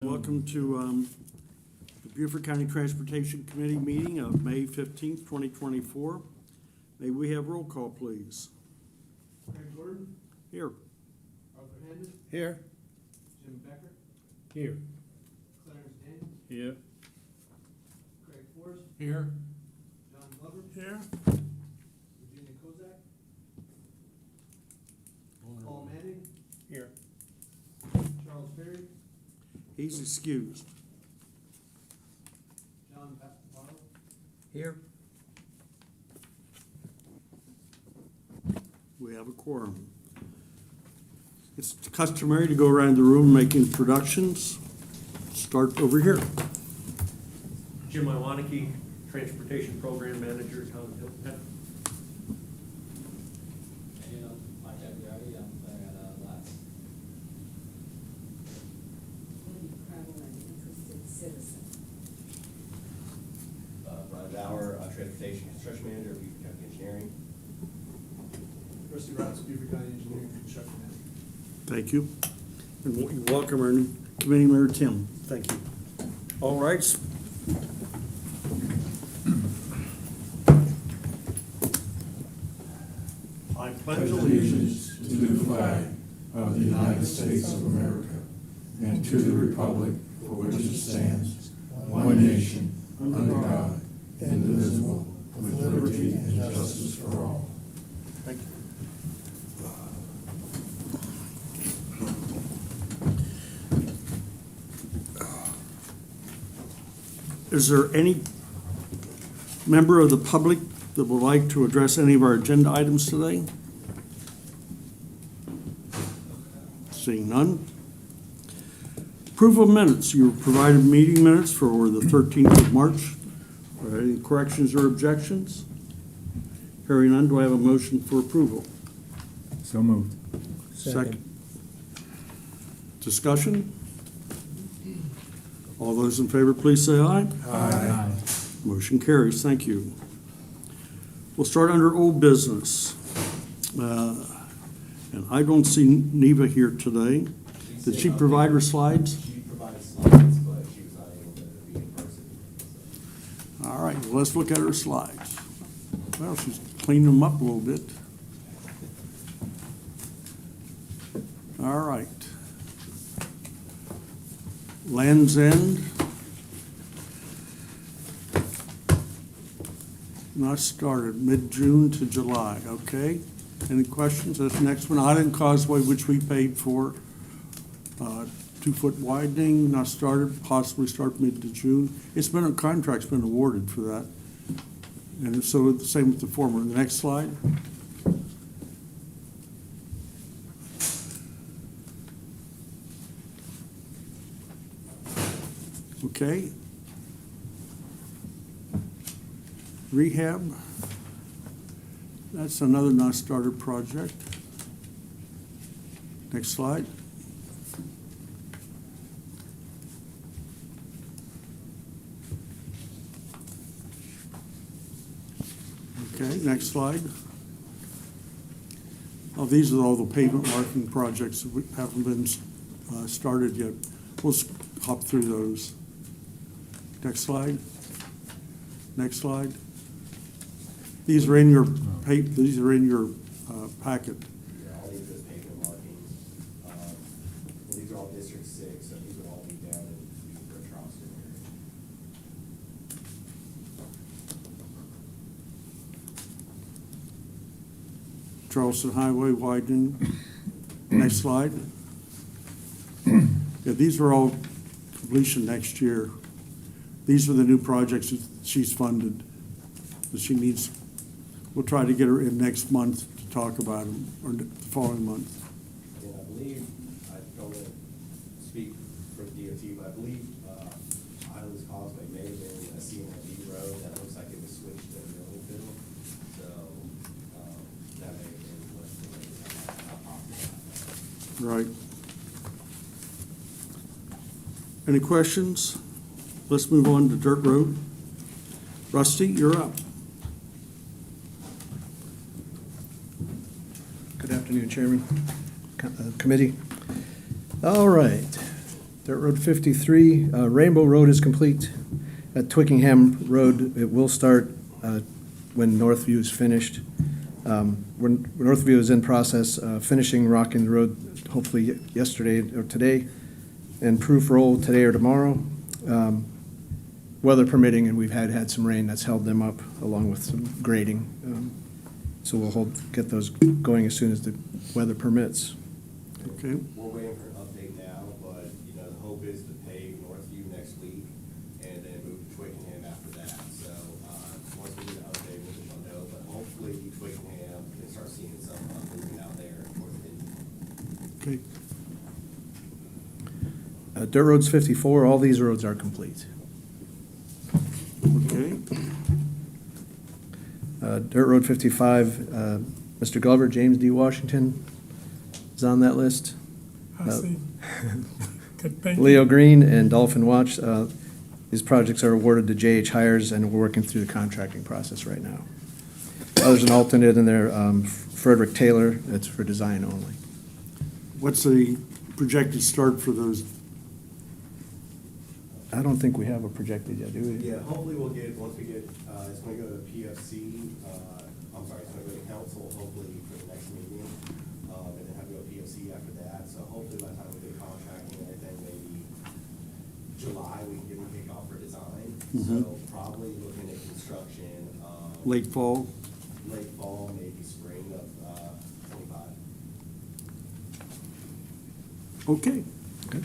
Welcome to the Beaufort County Transportation Committee meeting of May 15th, 2024. May we have roll call, please? Craig Gordon, Here. Arthur Hammond, Here. Jim Becker, Here. Clarence Daniels, Here. Craig Forrest, Here. John Glover, Here. Virginia Kozak, Paul Manning, Here. Charles Perry, He's excused. John Bottle, Here. We have a quorum. It's customary to go around the room making introductions. Start over here. Jim Iwaniki, Transportation Program Manager, Town of Hilton Head. And Mike Aguirre, I'm at last. Wendy Prattle, an interested citizen. Brian Bauer, Transportation Construction Manager, Beaufort County Engineering. Rusty Routes, Beaufort County Engineering Construction Manager. Thank you. And welcome our new committee member, Tim. Thank you. All right. I pledge allegiance to the flag of the United States of America and to the republic for which it stands, one nation, under God, indivisible, with liberty and justice for all. Thank you. Is there any member of the public that would like to address any of our agenda items today? Seeing none. Approval of minutes. You were provided meeting minutes for the 13th of March. Are there any corrections or objections? Hearing none, do I have a motion for approval? So moved. Second. Discussion? All those in favor, please say aye. Aye. Motion carries. Thank you. We'll start under old business. And I don't see Neva here today. Did she provide her slides? She provided slides, but she was not able to be in person. All right, well, let's look at her slides. Well, she's cleaned them up a little bit. All right. Land's End. Not started, mid-June to July, okay? Any questions? That's the next one. Island Causeway, which we paid for. 2-foot widening, not started, possibly start mid to June. It's been, a contract's been awarded for that. And so the same with the former. The next slide. Okay. Rehab. That's another not-started project. Next slide. Okay, next slide. Oh, these are all the pavement marking projects that haven't been started yet. We'll hop through those. Next slide. Next slide. These are in your packet. Yeah, all these are pavement markings. Well, these are all District 6, so these will all be down in Beaufort, Charleston area. Charleston Highway widening. Next slide. Yeah, these are all completion next year. These are the new projects that she's funded. That she needs. We'll try to get her in next month to talk about them, or the following month. And I believe, I don't want to speak for DOT, but I believe Islands Causeway may have been a CMID road that looks like it was switched to Millville. So that may have been what's the how possible. Right. Any questions? Let's move on to Dirt Road. Rusty, you're up. Good afternoon, Chairman, Committee. All right. Dirt Road 53, Rainbow Road is complete. At Twickenham Road, it will start when Northview is finished. When Northview is in process, finishing rocking the road hopefully yesterday or today, and proof roll today or tomorrow. Weather permitting, and we've had some rain that's held them up along with some grading. So we'll get those going as soon as the weather permits. Okay, We're waiting for an update now, but, you know, the hope is to pave Northview next week and then move to Twickenham after that. So, once we get an update, we'll let you know, but hopefully Twickenham can start seeing some movement out there towards the end. okay. Dirt Roads 54, all these roads are complete. Okay, Dirt Road 55, Mr. Glover, James D. Washington is on that list. I see. Good, thank you. Leo Green and Dolphin Watch. These projects are awarded to JH Hires, and we're working through the contracting process right now. There's an alternate in there, Frederick Taylor, that's for design only. what's the projected start for those? I don't think we have a projected yet, do we? Yeah, hopefully we'll get, once we get, it's gonna go to PFC, I'm sorry, it's gonna go to council, hopefully for the next meeting, and then have to go to PFC after that, so hopefully by the time we get contracting and everything, maybe July, we can get them kicked off for design. So probably looking at construction, Late fall? late fall, maybe spring of, 25. Okay. Okay.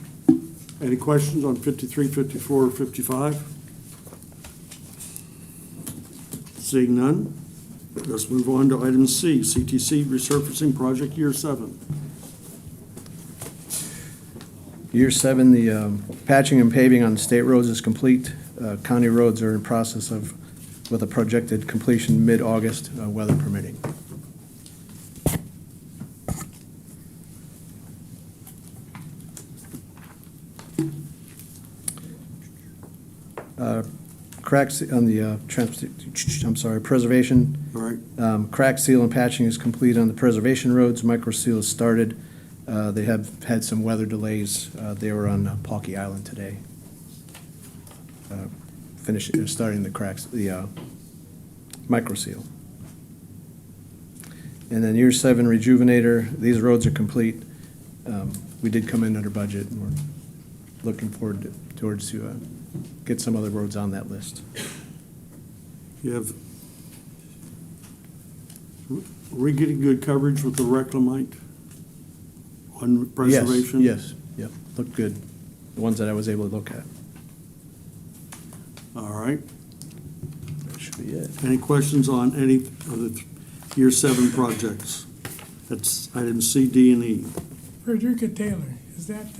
Any questions on 53, 54, or 55? Seeing none, let's move on to item C, CTC resurfacing project year 7. Year 7, the patching and paving on state roads is complete. County roads are in process with a projected completion mid-August, weather permitting. Cracks on the preservation. All right, Crack seal and patching is complete on the preservation roads. Micro seal is started. They have had some weather delays. They were on Pawkey Island today. Starting the cracks, the micro seal. And then year 7 rejuvenator, these roads are complete. We did come in under budget, and we're looking forward towards get some other roads on that list. you have, are we getting good coverage with the reclamite on preservation? Yes, yep, looked good. The ones that I was able to look at. All right. That should be it. Any questions on any of the year 7 projects? That's item C, D, and E. Frederica Taylor, is that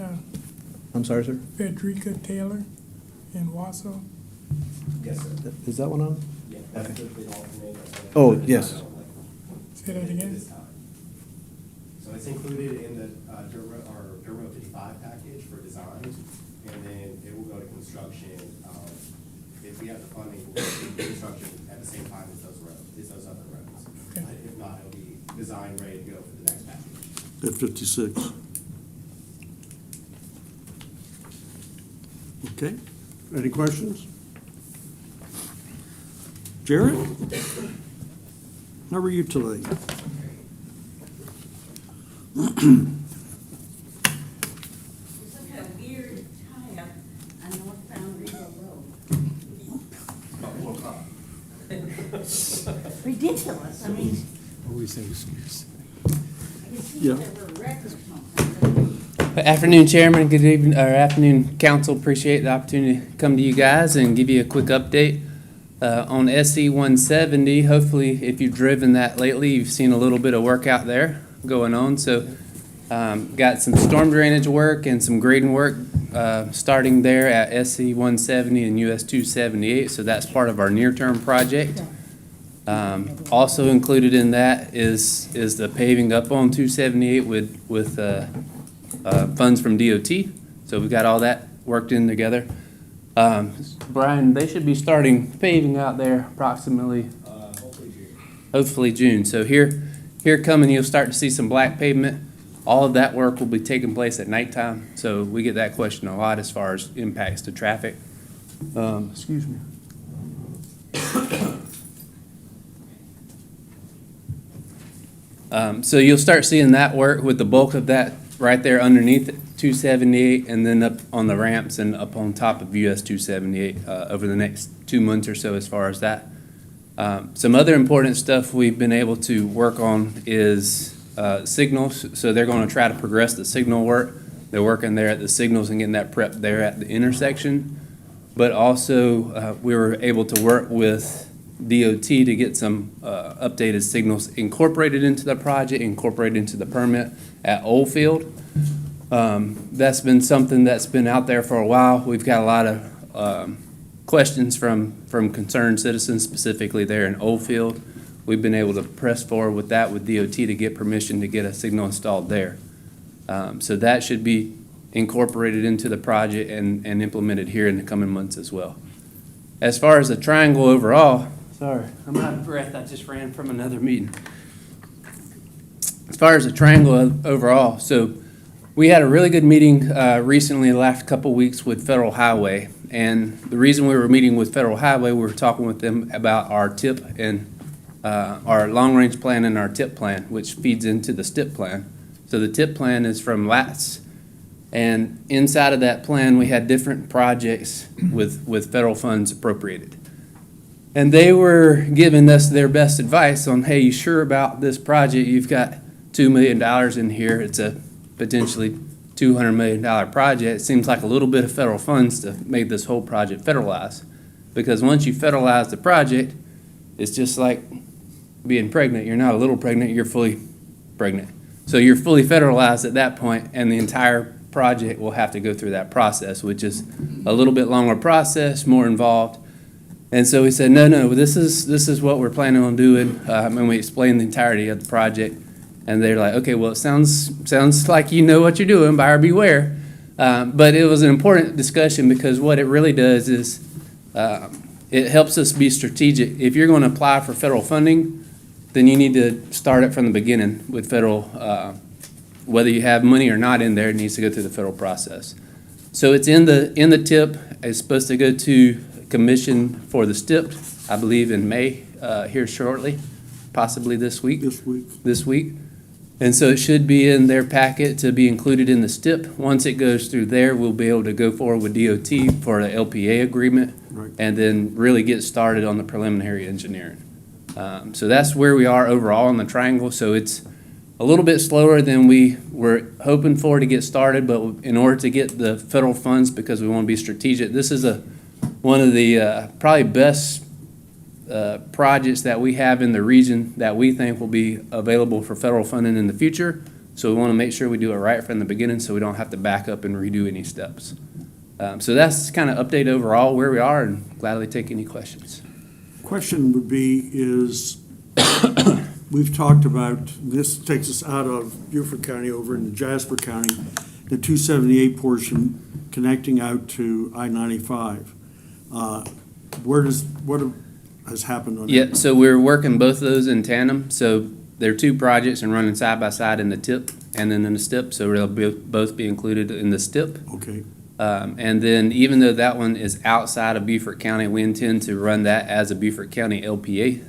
I'm sorry, sir? Frederica Taylor in Wausau? Yes, sir. Is that one on? Yeah, that's the alternate. Oh, yes. Say that again? This time. So it's included in the Durham 55 package for design, and then it will go to construction. If we have the funding, we'll do construction at the same time as those other roads. Okay. If not, it'll be design ready to go for the next package. At 56. Okay, any questions? Jared? How are you today? There's some kind of weird tie-up on North Boundary Road. Ridiculous, I mean, Always say excuse. I can see Yeah. there were records sometimes. Afternoon, Chairman. Good evening, or afternoon, Council. Appreciate the opportunity to come to you guys and give you a quick update on SC 170. Hopefully, if you've driven that lately, you've seen a little bit of work out there going on. So, got some storm drainage work and some grading work starting there at SC 170 and US 278. So that's part of our near-term project. Also included in that is the paving up on 278 with funds from DOT. So we've got all that worked in together. Brian, they should be starting paving out there approximately, Hopefully June. hopefully June. So here coming, you'll start to see some black pavement All of that work will be taking place at nighttime, so we get that question a lot as far as impacts to traffic. Excuse me. So you'll start seeing that work with the bulk of that right there underneath 278 and then up on the ramps and up on top of US 278 over the next 2 months or so as far as that. Some other important stuff we've been able to work on is signals. So they're going to try to progress the signal work. They're working there at the signals and getting that prep there at the intersection. But also we were able to work with DOT to get some updated signals incorporated into the project, incorporated into the permit at Oldfield. That's been something that's been out there for a while. We've got a lot of questions from concerned citizens, specifically there in Oldfield. We've been able to press forward with that with DOT to get permission to get a signal installed there. So that should be incorporated into the project and implemented here in the coming months as well. As far as the triangle overall, sorry, I'm out of breath. I just ran from another meeting. As far as the triangle overall, so we had a really good meeting recently, the last couple weeks with Federal Highway. And the reason we were meeting with Federal Highway, we were talking with them about our TIP and our long-range plan and our TIP plan, which feeds into the STIP plan. So the TIP plan is from LATS. And inside of that plan, we had different projects with federal funds appropriated. And they were giving us their best advice on, hey, you sure about this project? You've got $2 million in here. It's a potentially $200 million project. It seems like a little bit of federal funds to make this whole project federalized. Because once you federalize the project, it's just like being pregnant. You're not a little pregnant, you're fully pregnant. So you're fully federalized at that point, and the entire project will have to go through that process, which is a little bit longer process, more involved. And so we said, no, this is what we're planning on doing, and we explained the entirety of the project. And they're like, okay, well, it sounds like you know what you're doing, buyer beware. But it was an important discussion because what it really does is it helps us be strategic. If you're going to apply for federal funding, then you need to start it from the beginning with federal, whether you have money or not in there, it needs to go through the federal process. So it's in the TIP. It's supposed to go to commission for the STIP, I believe in May, here shortly, possibly this week. This week. And so it should be in their packet to be included in the STIP. Once it goes through there, we'll be able to go forward with DOT for the LPA agreement, right, and then really get started on the preliminary engineering. So that's where we are overall in the triangle. So it's a little bit slower than we were hoping for to get started, but in order to get the federal funds, because we want to be strategic, this is one of the probably best projects that we have in the region that we think will be available for federal funding in the future. So we want to make sure we do it right from the beginning so we don't have to back up and redo any steps. So that's kind of update overall where we are, and gladly take any questions. Question would be is, we've talked about, this takes us out of Beaufort County over into Jasper County, the 278 portion connecting out to I-95. What has happened on that? Yeah, so we're working both of those in tandem. So there are two projects and running side by side in the TIP and then in the STIP. So they'll both be included in the STIP. Okay. And then even though that one is outside of Beaufort County, we intend to run that as a Beaufort County LPA.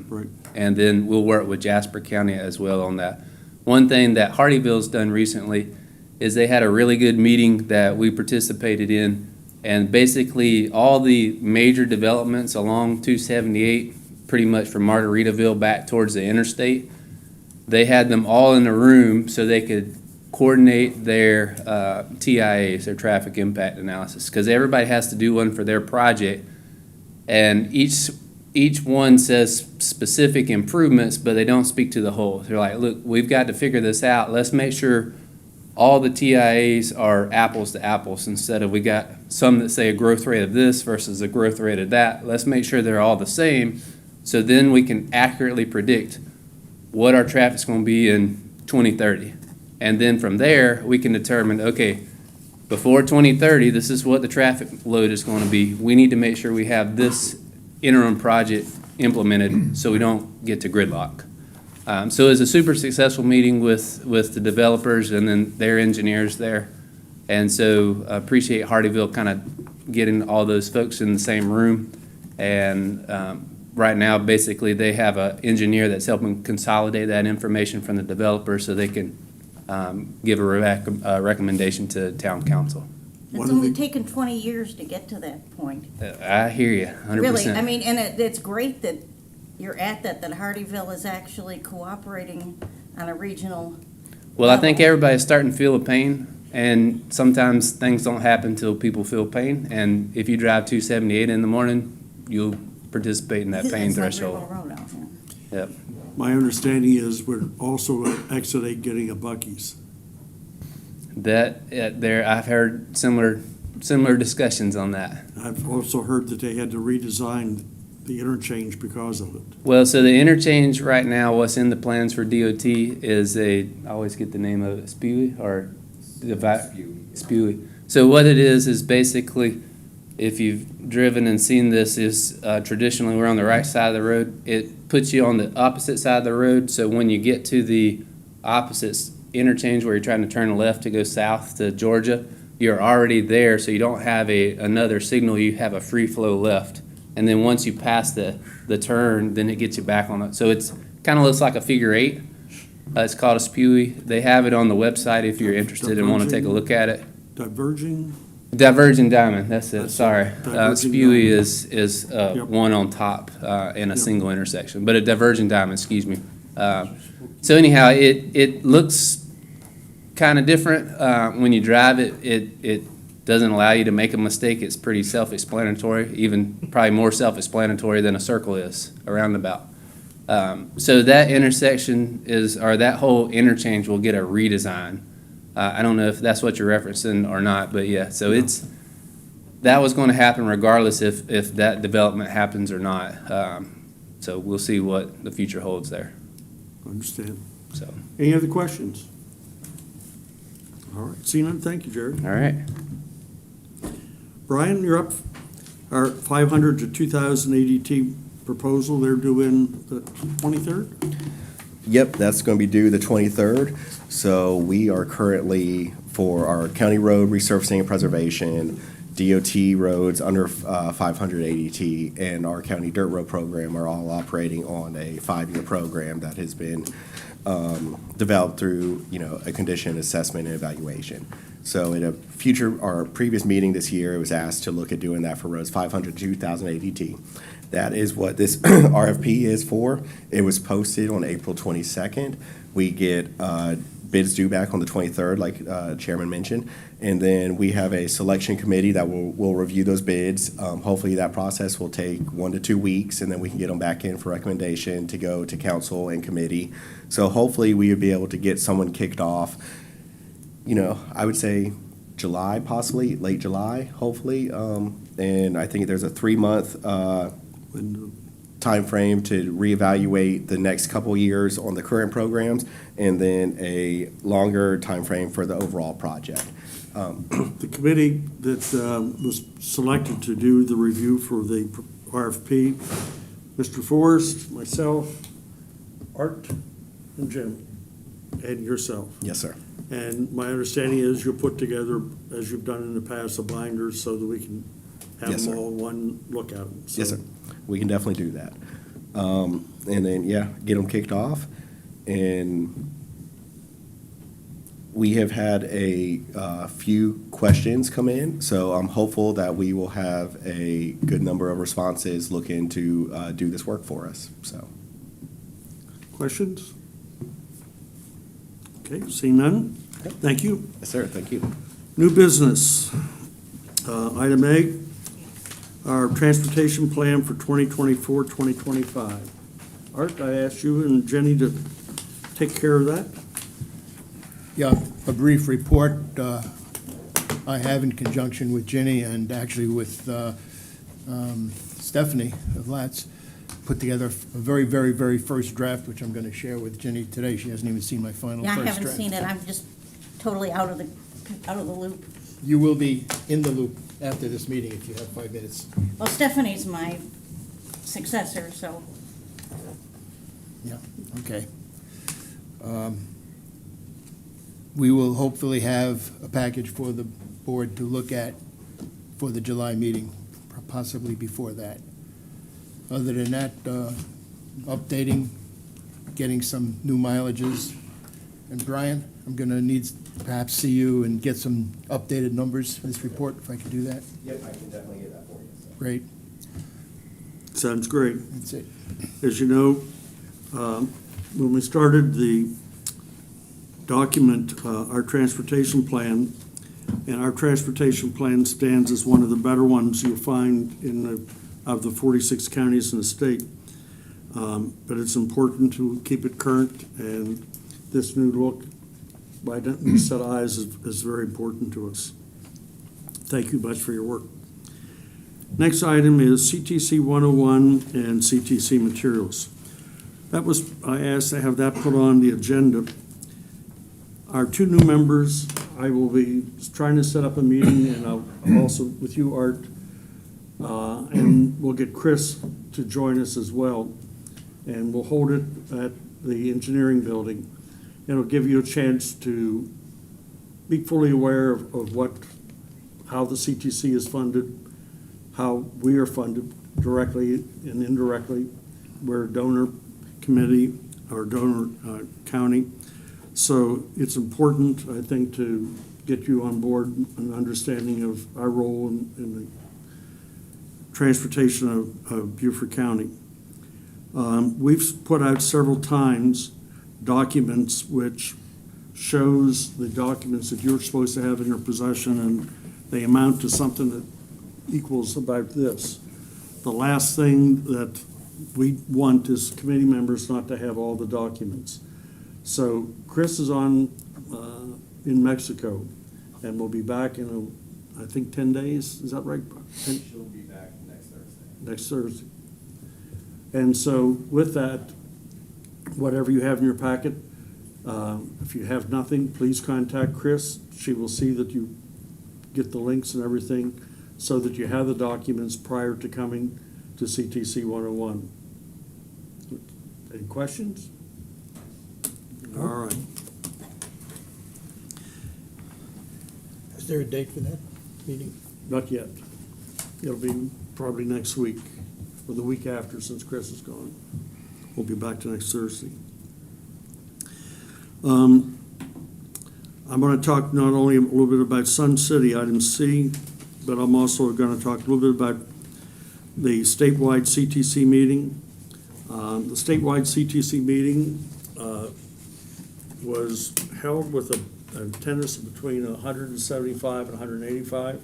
Right. And then we'll work with Jasper County as well on that. One thing that Hardyville's done recently is they had a really good meeting that we participated in. And basically all the major developments along 278, pretty much from Margaritaville back towards the interstate, they had them all in a room so they could coordinate their TIAs, their traffic impact analysis, because everybody has to do one for their project, and each one says specific improvements, but they don't speak to the whole. They're like, look, we've got to figure this out. Let's make sure all the TIAs are apples to apples instead of we got some that say a growth rate of this versus a growth rate of that. Let's make sure they're all the same, so then we can accurately predict what our traffic's going to be in 2030. And then from there, we can determine, okay, before 2030, this is what the traffic load is going to be. We need to make sure we have this interim project implemented so we don't get to gridlock. So it was a super successful meeting with the developers and then their engineers there. And so I appreciate Hardyville kind of getting all those folks in the same room. And right now, basically, they have an engineer that's helping consolidate that information from the developer so they can give a recommendation to town council. One It's of only the- taken 20 years to get to that point. I hear you, 100%. Really, I mean, and it's great that you're at that Hardyville is actually cooperating on a regional. Well, I think level. everybody's starting to feel the pain, and sometimes things don't happen until people feel pain. And if you drive 278 in the morning, you'll participate in that pain It's like threshold. Rainbow Road out here. Yep. My understanding is we're also at Exit 8 getting a Buc-ee's. I've heard similar discussions on that. I've also heard that they had to redesign the interchange because of it. Well, so the interchange right now, what's in the plans for DOT is I always get the name of it, Spewey or Spewey. So what it is basically, if you've driven and seen this, is traditionally we're on the right side of the road. It puts you on the opposite side of the road. So when you get to the opposite interchange where you're trying to turn left to go south to Georgia, you're already there. So you don't have another signal. You have a free flow left. And then once you pass the turn, then it gets you back on it. So it's kind of looks like a figure 8. It's called a Spewey. They have it on the website if you're interested and want to take a look at it. Diverging, Diverging diamond, that's it, That's it. sorry. Diverging Spewey diamond. is Yep. one on top in a Yep. single intersection, but a diverging diamond, excuse me. So anyhow, it looks kind of different. When you drive it, it doesn't allow you to make a mistake. It's pretty self-explanatory, even probably more self-explanatory than a circle is, a roundabout. So that intersection or that whole interchange will get a redesign. I don't know if that's what you're referencing or not, but yeah, so that was going to happen regardless if that development happens or not. So we'll see what the future holds there, understand. so, Any other questions? All right, seeing none, thank you, Jared. all right. Brian, you're up. Our 500 to 2,000 ADT proposal, they're doing the 23rd? Yep, that's going to be due the 23rd. So we are currently, for our county road resurfacing and preservation, DOT roads under 500 ADT, and our county dirt road program are all operating on a 5-year program that has been developed through, a condition assessment and evaluation. So in our previous meeting this year, it was asked to look at doing that for roads 500 to 2,000 ADT. That is what this RFP is for. It was posted on April 22nd. We get bids due back on the 23rd, like Chairman mentioned. And then we have a selection committee that will review those bids. Hopefully that process will take 1 to 2 weeks, and then we can get them back in for recommendation to go to council and committee. So hopefully we would be able to get someone kicked off, I would say July, possibly, late July, hopefully. And I think there's a 3-month time frame to reevaluate the next couple years on the current programs, and then a longer time frame for the overall project. The committee that was selected to do the review for the RFP, Mr. Forrest, myself, Art, and Jim, and yourself. Yes, sir. And my understanding is you'll put together, as you've done in the past, a binder so that we can have Yes, them sir. all in one look at them. Yes, So- sir. We can definitely do that. And then, get them kicked off. And we have had a few questions come in, so I'm hopeful that we will have a good number of responses looking to do this work for us, so. Questions? Okay, seeing none? Thank you. Yes, sir, thank you. New business. Item A, our transportation plan for 2024, 2025. Art, I asked you and Jenny to take care of that. Yeah, a brief report I have in conjunction with Ginny and actually with Stephanie of Latz, put together a very, very, very first draft, which I'm going to share with Ginny today. She hasn't even seen my final Yeah, first I draft. haven't seen it. I'm just totally out of the loop. You will be in the loop after this meeting if you have 5 minutes. Well, Stephanie's my successor, so. Yeah, okay. We will hopefully have a package for the board to look at for the July meeting, possibly before that. Other than that, updating, getting some new mileages. And Brian, I'm going to need to perhaps see you and get some updated numbers for this report, if I could do that. Yep, I can definitely get that for you. So. Great, Sounds great. that's it. As you know, when we started the document, our transportation plan, and our transportation plan stands as one of the better ones you'll find of the 46 counties in the state. But it's important to keep it current, and this new look by new set of eyes is very important to us. Thank you much for your work. Next item is CTC 101 and CTC materials. I asked to have that put on the agenda. Our two new members, I will be trying to set up a meeting, and I'll also with you, Art, and we'll get Chris to join us as well. And we'll hold it at the engineering building. It'll give you a chance to be fully aware of how the CTC is funded, how we are funded directly and indirectly. We're a donor committee or donor county. So it's important, I think, to get you on board an understanding of our role in the transportation of Beaufort County. We've put out several times documents which shows the documents that you're supposed to have in your possession, and they amount to something that equals about this. The last thing that we want is committee members not to have all the documents. So Chris is on in Mexico, and we'll be back in, I think, 10 days. Is that right? She'll be back next Thursday. Next Thursday. And so with that, whatever you have in your packet, if you have nothing, please contact Chris. She will see that you get the links and everything so that you have the documents prior to coming to CTC 101. Any questions? All right. Is there a date for that meeting? Not yet. It'll be probably next week or the week after, since Chris is gone. We'll be back to next Thursday. I'm going to talk not only a little bit about Sun City, item C, but I'm also going to talk a little bit about the statewide CTC meeting. The statewide CTC meeting was held with an attendance of between 175 and 185.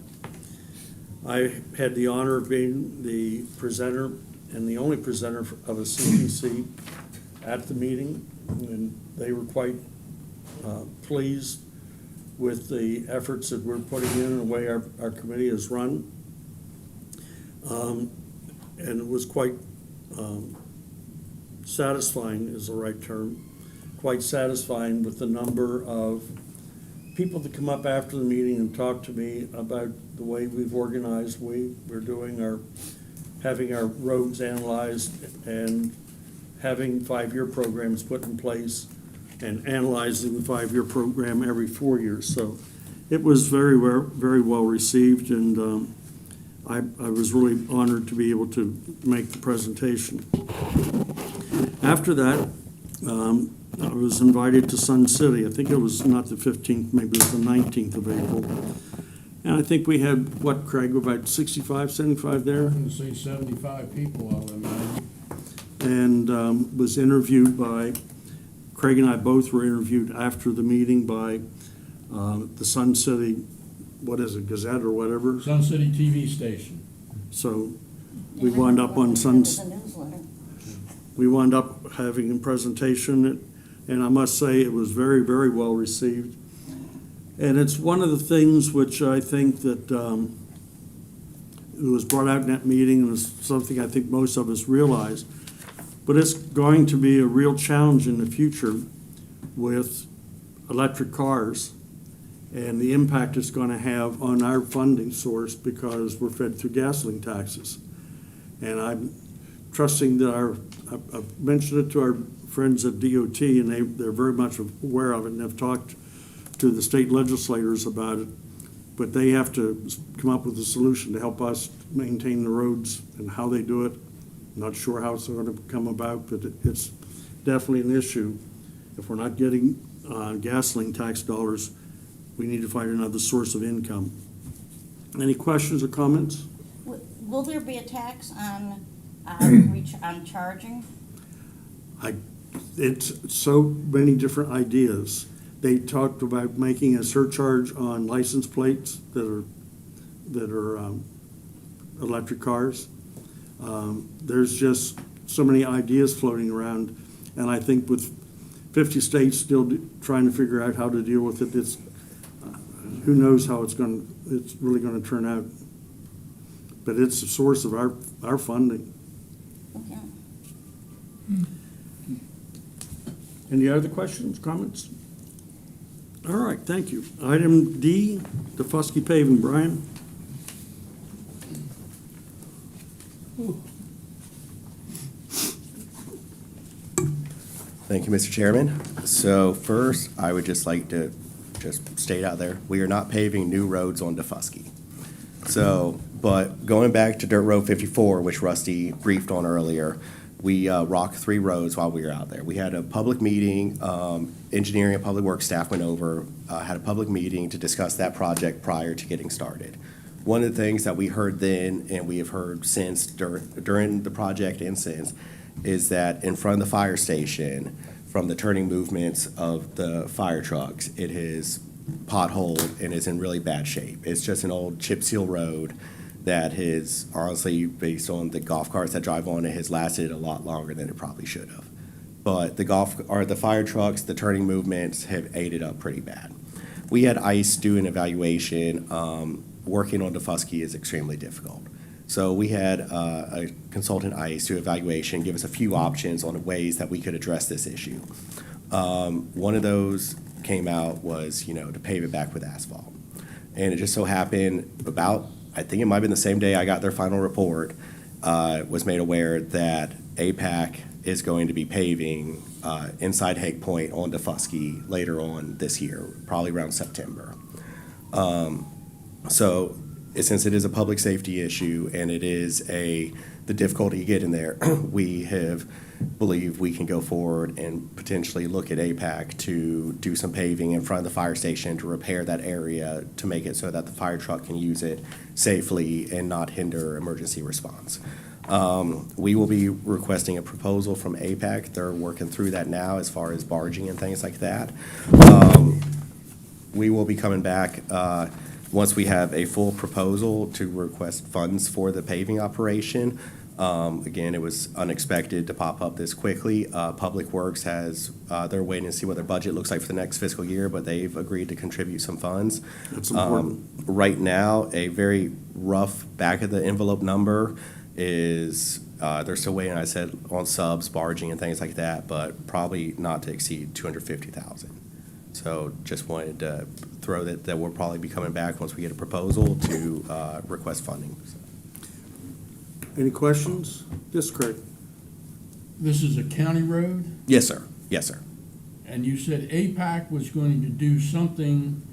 I had the honor of being the presenter and the only presenter of a CTC at the meeting, and they were quite pleased with the efforts that we're putting in and the way our committee is run. And it was quite satisfying is the right term, quite satisfying with the number of people that come up after the meeting and talk to me about the way we've organized, we're doing having our roads analyzed and having 5-year programs put in place and analyzing the 5-year program every 4 years. So it was very well received, and I was really honored to be able to make the presentation. After that, I was invited to Sun City. I think it was not the 15th, maybe it was the 19th of April. And I think we had, what, Craig, about 65, 75 there? I'm going to say 75 people, I'll imagine. And was interviewed by, Craig and I both were interviewed after the meeting by the Sun City, what is it, Gazette or whatever? Sun City TV station. So we wound up on Sun's. We wound up having a presentation, and I must say it was very well received. And it's one of the things which I think that it was brought out in that meeting, and was something I think most of us realize. But it's going to be a real challenge in the future with electric cars and the impact it's going to have on our funding source, because we're fed through gasoline taxes. And I'm trusting that I've mentioned it to our friends at DOT, and they're very much aware of it, and have talked to the state legislators about it. But they have to come up with a solution to help us maintain the roads and how they do it. Not sure how it's going to come about, but it's definitely an issue. If we're not getting gasoline tax dollars, we need to find another source of income. Any questions or comments? Will there be a tax on, on charging? It's so many different ideas. They talked about making a surcharge on license plates that are electric cars. There's just so many ideas floating around, and I think with 50 states still trying to figure out how to deal with it, it's who knows how it's really going to turn out. But it's a source of our funding. Okay. Any other questions, comments? All right, thank you. Item D, DeFusky paving, Brian. Thank you, Mr. Chairman. So first, I would just like to just state out there, we are not paving new roads on DeFusky. So, but going back to Dirt Road 54, which Rusty briefed on earlier, we rocked 3 roads while we were out there. We had a public meeting, engineering and public works staff went over, had a public meeting to discuss that project prior to getting started. One of the things that we heard then, and we have heard since during the project and since, is that in front of the fire station, from the turning movements of the fire trucks, it is potholed and is in really bad shape. It's just an old chip seal road that has, honestly, based on the golf carts that drive on it, has lasted a lot longer than it probably should have. But the fire trucks, the turning movements have ate it up pretty bad. We had ICE do an evaluation. Working on DeFusky is extremely difficult. So we had a consultant ICE do evaluation, give us a few options on ways that we could address this issue. One of those came out was, to pave it back with asphalt. And it just so happened I think it might have been the same day I got their final report, was made aware that APAC is going to be paving inside Hague Point on DeFusky later on this year, probably around September. So since it is a public safety issue and it is the difficulty you get in there, we believe we can go forward and potentially look at APAC to do some paving in front of the fire station to repair that area to make it so that the fire truck can use it safely and not hinder emergency response. We will be requesting a proposal from APAC. They're working through that now as far as barging and things like that. We will be coming back once we have a full proposal to request funds for the paving operation. Again, it was unexpected to pop up this quickly. Public Works they're waiting to see what their budget looks like for the next fiscal year, but they've agreed to contribute some funds. That's important. Right now, a very rough back of the envelope number is, they're still waiting, I said, on subs, barging and things like that, but probably not to exceed $250,000. So just wanted to throw that we'll probably be coming back once we get a proposal to request funding. Any questions? Yes, Craig. This is a county road, Yes, sir. Yes, sir. and you said APAC was going to do something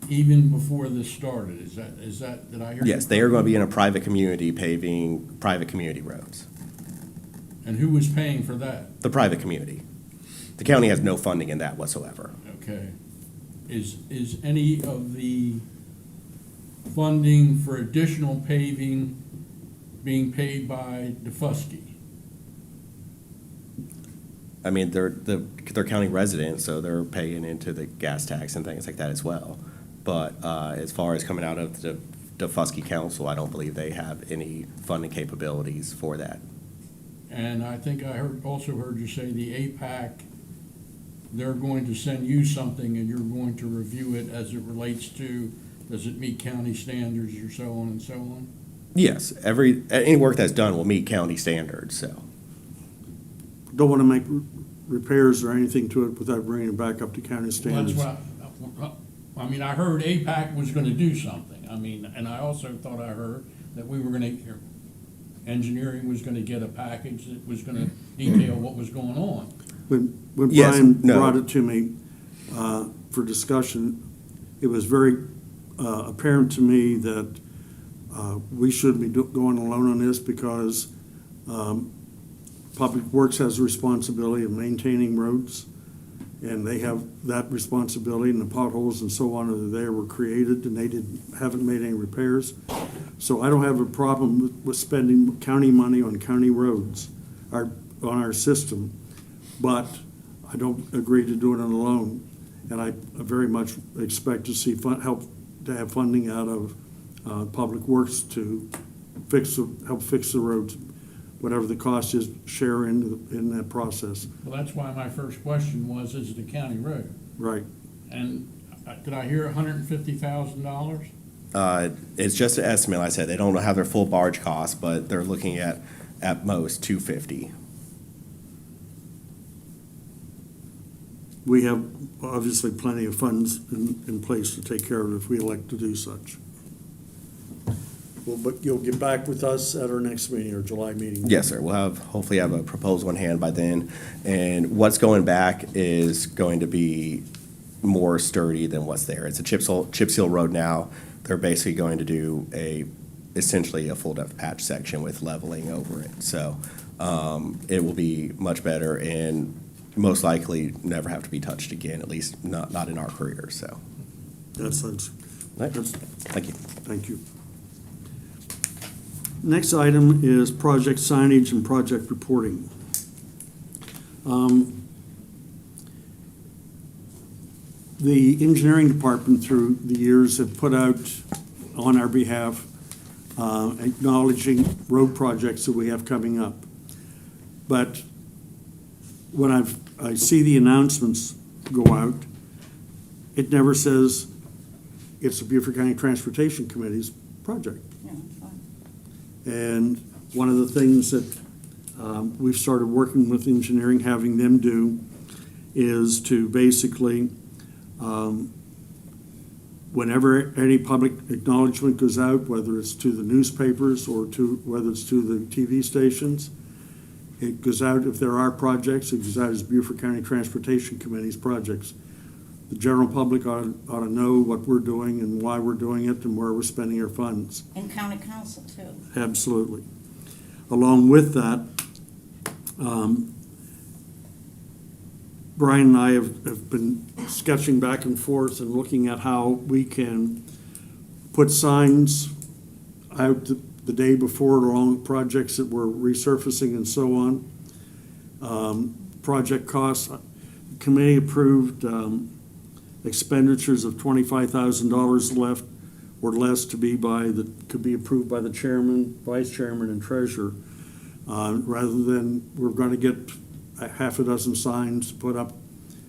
even before this started. Did I hear? Yes, they are going to be in a private community paving private community roads. And who was paying for that? The private community. The county has no funding in that whatsoever. Okay. Is any of the funding for additional paving being paid by DeFusky? I mean, they're county residents, so they're paying into the gas tax and things like that as well. But as far as coming out of the DeFusky Council, I don't believe they have any funding capabilities for that. And I think I also heard you say the APAC, they're going to send you something and you're going to review it as it relates to, does it meet county standards or so on and so on? Yes, any work that's done will meet county standards, so. Don't want to make repairs or anything to it without bringing it back up to county Well, standards. that's what I heard APAC was gonna do something. And I also thought I heard that engineering was gonna get a package that was gonna detail what was going on. when Yes, Brian no. brought it to me for discussion, it was very apparent to me that we shouldn't be going alone on this because Public Works has a responsibility of maintaining roads, and they have that responsibility, and the potholes and so on that are there were created, and they haven't made any repairs. So I don't have a problem with spending county money on county roads, on our system, but I don't agree to do it alone. And I very much expect to see help to have funding out of Public Works to help fix the roads, whatever the cost is, share in that process. Well, that's why my first question was, is it a county road? Right. And did I hear $150,000? It's just an estimate. Like I said, they don't have their full barge cost, but they're looking at most $250,000. We have obviously plenty of funds in place to take care of it if we elect to do such. Well, but you'll get back with us at our next meeting, or July meeting? Yes, sir. We'll hopefully have a proposal in hand by then. And what's going back is going to be more sturdy than what's there. It's a chip seal road now. They're basically going to do essentially a full depth patch section with leveling over it. So it will be much better and most likely never have to be touched again, at least not in our career. So That's, thank you. thank you. Next item is project signage and project reporting. The engineering department through the years have put out on our behalf acknowledging road projects that we have coming up. But when I see the announcements go out, it never says it's the Beaufort County Transportation Committee's project. Yeah, fine. And one of the things that we've started working with engineering, having them do, is to basically, whenever any public acknowledgement goes out, whether it's to the newspapers or whether it's to the TV stations, it goes out, if there are projects, it goes out as Beaufort County Transportation Committee's projects. The general public ought to know what we're doing and why we're doing it and where we're spending our funds. And county council too. Absolutely. Along with that, Brian and I have been sketching back and forth and looking at how we can put signs out the day before along projects that we're resurfacing and so on. Project costs, committee approved expenditures of $25,000 left or less could be approved by the chairman, vice chairman, and treasurer. Rather than, we're going to get a half a dozen signs put up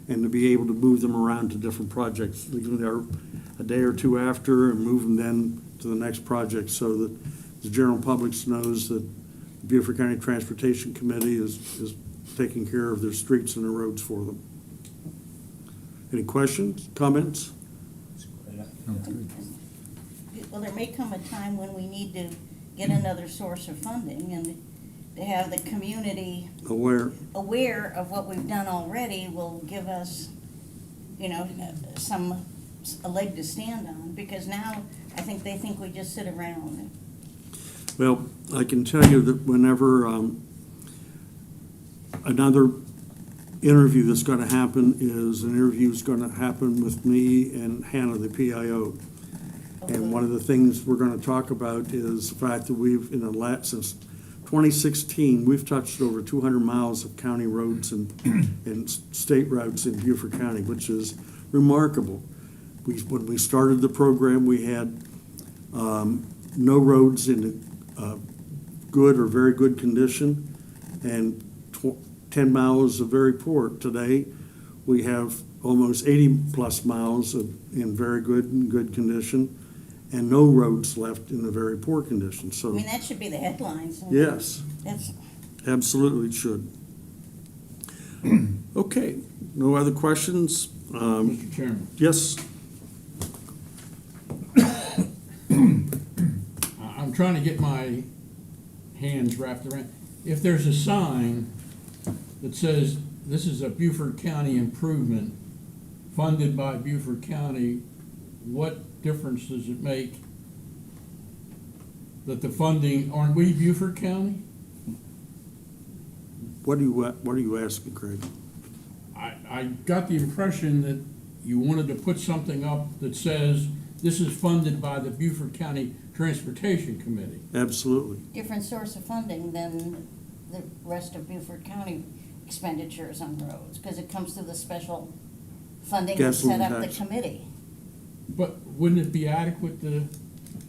and to be able to move them around to different projects, leave them there a day or two after and move them then to the next project so that the general public knows that the Beaufort County Transportation Committee is taking care of their streets and their roads for them. Any questions, comments? Well, there may come a time when we need to get another source of funding, and to have the community Aware. aware of what we've done already will give us, a leg to stand on, because now I think they think we just sit around. Well, I can tell you that whenever another interview that's going to happen is an interview is going to happen with me and Hannah, the PIO. And one of the things we're going to talk about is the fact that since 2016, we've touched over 200 miles of county roads and state routes in Beaufort County, which is remarkable. When we started the program, we had no roads in good or very good condition, and 10 miles of very poor. Today, we have almost 80-plus miles in very good and good condition, and no roads left in a very poor condition. I So, mean, that should be the headlines. yes, That's, absolutely it should. Okay, no other questions? Mr. Chairman, Yes, I'm trying to get my hands wrapped around. If there's a sign that says this is a Beaufort County improvement funded by Beaufort County. What difference does it make that the funding, aren't we Beaufort County? What are you asking, Craig? I got the impression that you wanted to put something up that says this is funded by the Beaufort County Transportation Committee. Absolutely. Different source of funding than the rest of Beaufort County expenditures on roads, because it comes through the special funding that set Gasoline up the tax. committee. But wouldn't it be adequate to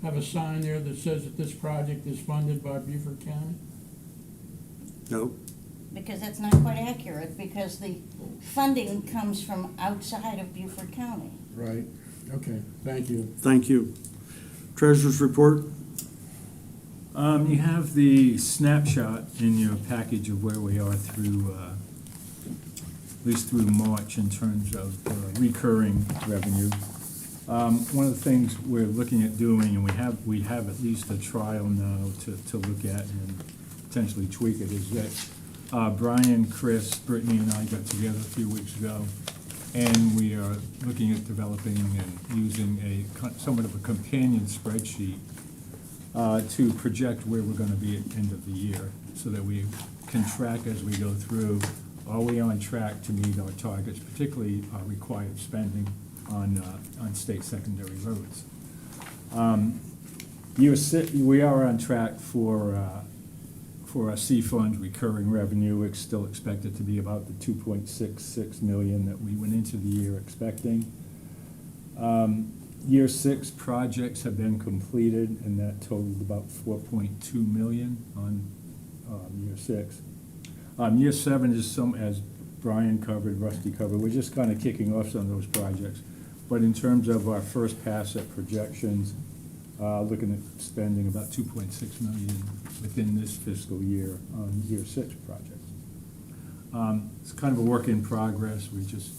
have a sign there that says that this project is funded by Beaufort County? No, Because that's not quite accurate, because the funding comes from outside of Beaufort County. Right. Okay, thank you. thank you. Treasurer's report? You have the snapshot in your package of where we are through, at least through March in terms of recurring revenue. One of the things we're looking at doing, and we have at least a trial now to look at and potentially tweak it, is that Brian, Chris, Brittany, and I got together a few weeks ago, and we are looking at developing and using somewhat of a companion spreadsheet to project where we're gonna be at the end of the year, so that we can track as we go through, are we on track to meet our targets, particularly required spending on state secondary roads. We are on track for our C-Fund recurring revenue. It's still expected to be about the 2.66 million that we went into the year expecting. Year 6 projects have been completed, and that totaled about 4.2 million on year 6. Year 7 is as Brian covered, Rusty covered, we're just kind of kicking off some of those projects. But in terms of our first pass at projections, looking at spending about 2.6 million within this fiscal year on year 6 projects. It's kind of a work in progress. We're just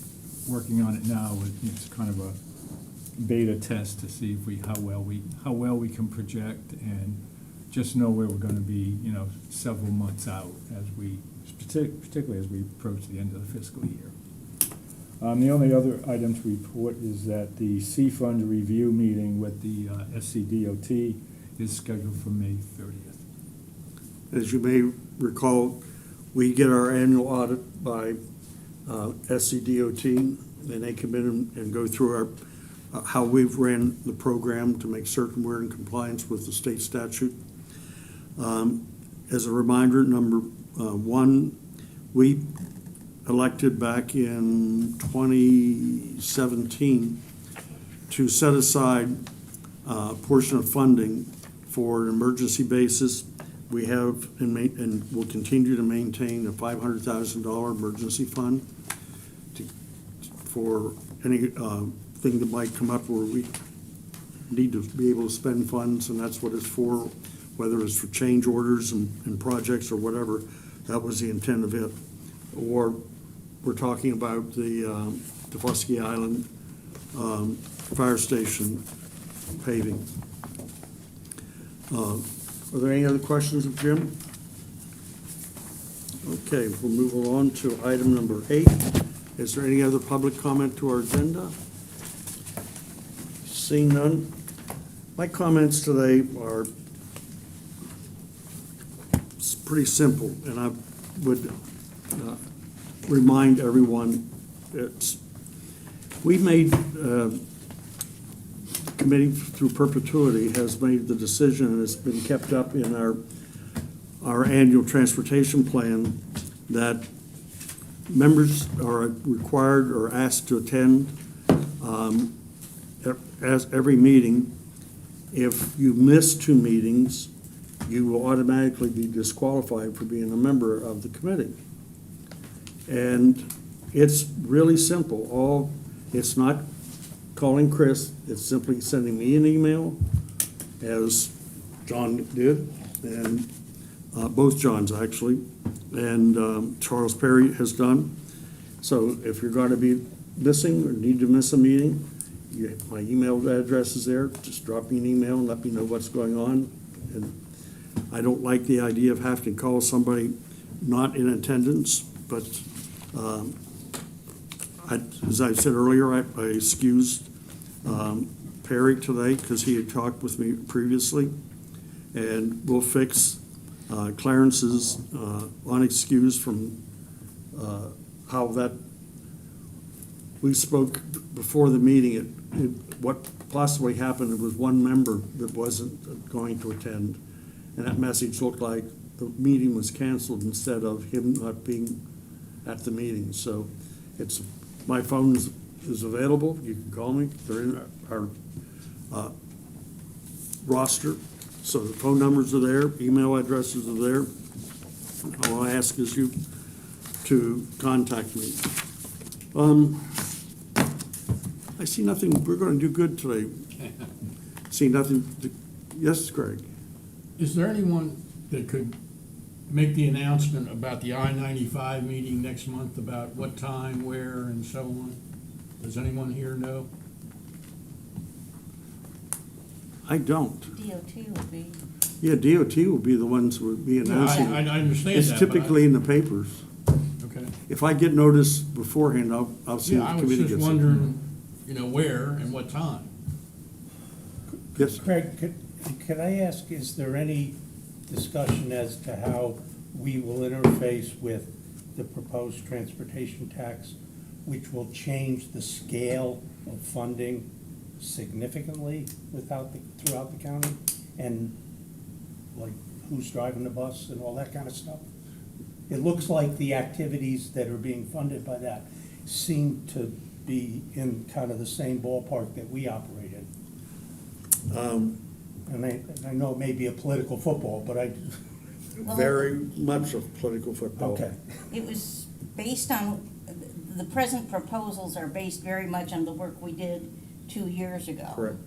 working on it now. It's kind of a beta test to see how well we can project and just know where we're going to be, several months out particularly as we approach the end of the fiscal year. The only other item to report is that the C-Fund review meeting with the SCDOT is scheduled for May 30th. As you may recall, we get our annual audit by SCDOT, and they come in and go through how we've ran the program to make certain we're in compliance with the state statute. As a reminder, number 1, we elected back in 2017 to set aside a portion of funding for an emergency basis. We have and will continue to maintain a $500,000 emergency fund for any thing that might come up where we need to be able to spend funds, and that's what it's for, whether it's for change orders and projects or whatever. That was the intent of it. Or we're talking about the Fusky Island fire station paving. Are there any other questions of Jim? Okay, we'll move on to item number 8. Is there any other public comment to our agenda? Seeing none. My comments today are pretty simple, and I would remind everyone that we made, committee through perpetuity has made the decision, and it's been kept up in our annual transportation plan, that members are required or asked to attend as every meeting. If you miss 2 meetings, you will automatically be disqualified for being a member of the committee. And it's really simple. It's not calling Chris, it's simply sending me an email, as John did, and both Johns actually, and Charles Perry has done. So if you're going to be missing or need to miss a meeting, my email address is there. Just drop me an email and let me know what's going on. And I don't like the idea of having to call somebody not in attendance, but As I said earlier, I excused Perry today because he had talked with me previously. And we'll fix Clarence's unexcused from how that, we spoke before the meeting, what possibly happened, it was one member that wasn't going to attend. And that message looked like the meeting was canceled instead of him not being at the meeting. So it's, my phone is available, you can call me, they're in our roster. So the phone numbers are there, email addresses are there. All I ask is you to contact me. I see nothing, we're gonna do good today. See nothing, yes, Greg? Is there anyone that could make the announcement about the I-95 meeting next month, about what time, where, and so on? Does anyone here know? I don't. DOT would be, Yeah, DOT will be the ones who would be announcing. I understand It's that, but I- typically in the papers. Okay. If I get notice beforehand, I'll see Yeah, if I the was committee just gets it. wondering, where and what time? Yes, Craig, could I ask, is there any discussion as to how we will interface with the proposed transportation tax, which will change the scale of funding significantly throughout the county? And like, who's driving the bus and all that kind of stuff? It looks like the activities that are being funded by that seem to be in kind of the same ballpark that we operate in. And I know it may be a political football, but very much of political football. okay. it was based on, the present proposals are based very much on the work we did 2 years ago. Correct.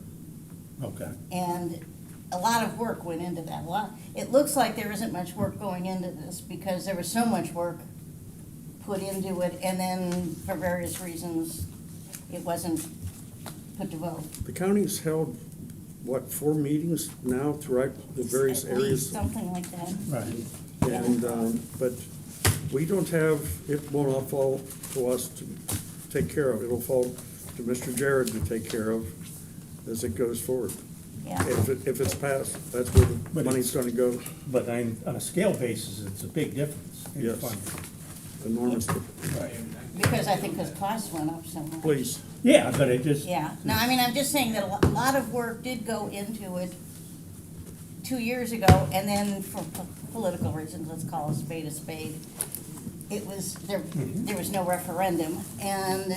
Okay. And a lot of work went into that. It looks like there isn't much work going into this because there was so much work put into it, and then for various reasons, it wasn't put to vote. The county's held, what, 4 meetings now throughout the various At least areas? something like that. Right. And, but we don't have, it will not fall to us to take care of. It'll fall to Mr. Jared to take care of as it goes forward. Yeah. If it's passed, that's where the But money's gonna go, But on a scale basis, it's a big difference in Yes. funding. enormous. Because I think his costs went up so much. Please, Yeah, but it just, Yeah, no, I mean, I'm just saying that a lot of work did go into it 2 years ago, and then for political reasons, let's call a spade, it was, there was no referendum, and,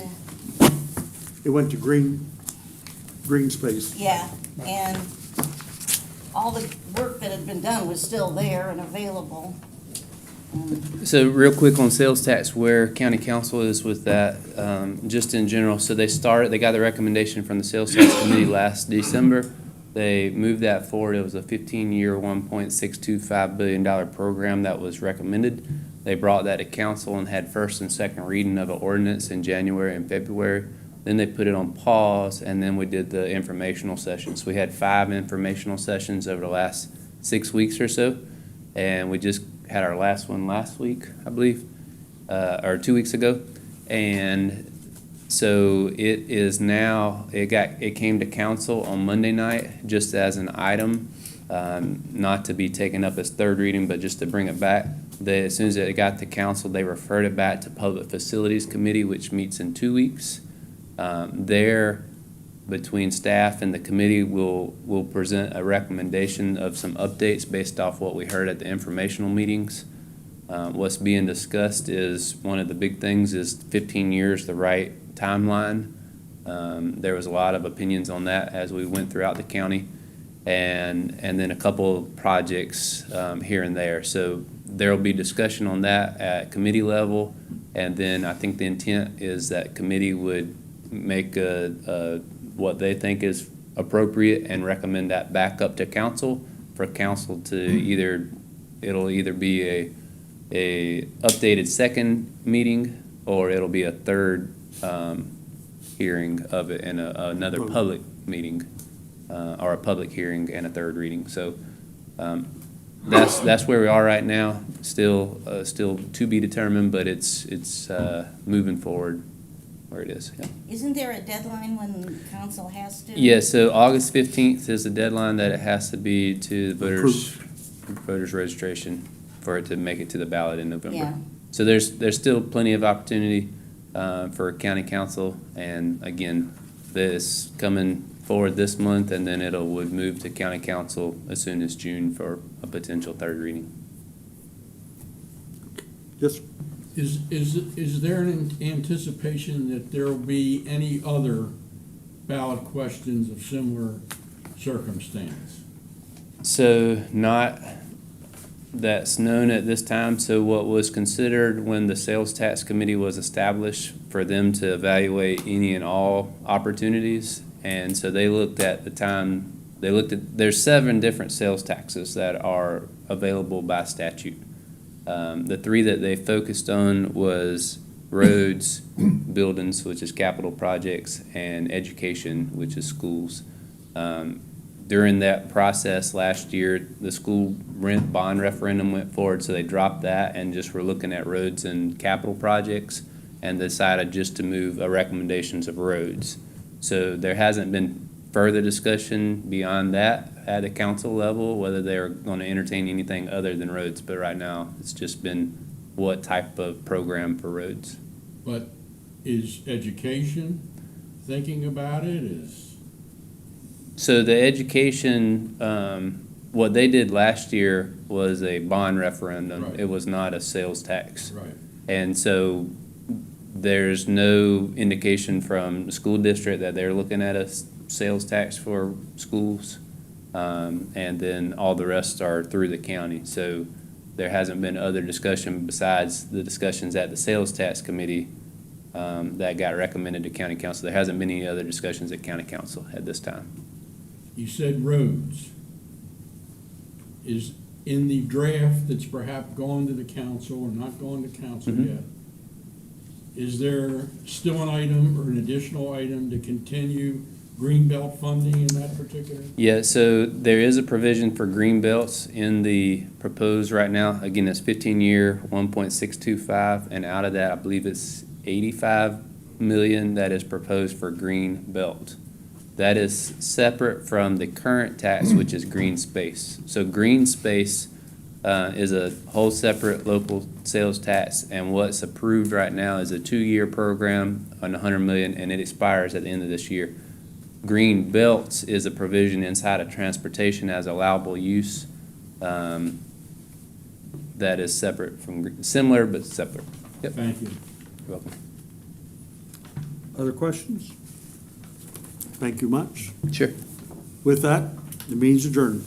it went to green space. yeah, and all the work that had been done was still there and available. So real quick on sales tax, where county council is with that, just in general. So they got the recommendation from the sales tax committee last December. They moved that forward. It was a 15-year, $1.625 billion program that was recommended. They brought that to council and had first and second reading of an ordinance in January and February. Then they put it on pause, and then we did the informational sessions. We had 5 informational sessions over the last 6 weeks or so, and we just had our last one last week, I believe, or 2 weeks ago. And so it is now, it came to council on Monday night just as an item, not to be taken up as third reading, but just to bring it back. As soon as it got to council, they referred it back to Public Facilities Committee, which meets in 2 weeks. There, between staff and the committee, will present a recommendation of some updates based off what we heard at the informational meetings. What's being discussed is, one of the big things is 15 years, the right timeline. There was a lot of opinions on that as we went throughout the county, and then a couple of projects here and there. So there will be discussion on that at committee level, and then I think the intent is that committee would make what they think is appropriate and recommend that back up to council for council to it'll either be a updated second meeting, or it'll be a third hearing of it and another public meeting, or a public hearing and a third reading. So that's where we are right now. Still to be determined, but it's moving forward where it is. Yeah. Isn't there a deadline when council has to? Yeah, so August 15th is the deadline that it has to be to the voters registration for it to make it to the ballot in November. Yeah. So there's still plenty of opportunity for county council, and again, this coming forward this month, and then would move to county council as soon as June for a potential third reading. Yes, Is there an anticipation that there will be any other ballot questions of similar circumstance? So not that's known at this time. So what was considered when the sales tax committee was established for them to evaluate any and all opportunities. And so they looked at there's 7 different sales taxes that are available by statute. The 3 that they focused on was roads, buildings, which is capital projects, and education, which is schools. During that process last year, the school rent bond referendum went forward, so they dropped that and just were looking at roads and capital projects and decided just to move recommendations of roads. So there hasn't been further discussion beyond that at the council level, whether they're going to entertain anything other than roads. But right now, it's just been what type of program for roads. But is education thinking about it? So the education, what they did last year was a bond referendum. Right. It was not a sales tax. Right. And so there's no indication from the school district that they're looking at a sales tax for schools. And then all the rest are through the county. So there hasn't been other discussion besides the discussions at the sales tax committee that got recommended to county council. There hasn't been any other discussions at county council at this time. You said roads. Is in the draft that's perhaps gone to the council or not gone to council Mhm. yet, is there still an item or an additional item to continue greenbelt funding in that particular? Yeah, so there is a provision for green belts in the proposed right now. Again, it's 15-year, 1.625, and out of that, I believe it's 85 million that is proposed for green belt. That is separate from the current tax, which is green space. So green space is a whole separate local sales tax, and what's approved right now is a 2-year program on 100 million, and it expires at the end of this year. Green belts is a provision inside of transportation as allowable use that is separate from, similar but separate. Yep. Thank you. You're welcome. other questions? Thank you much. Sure. With that, the meeting's adjourned.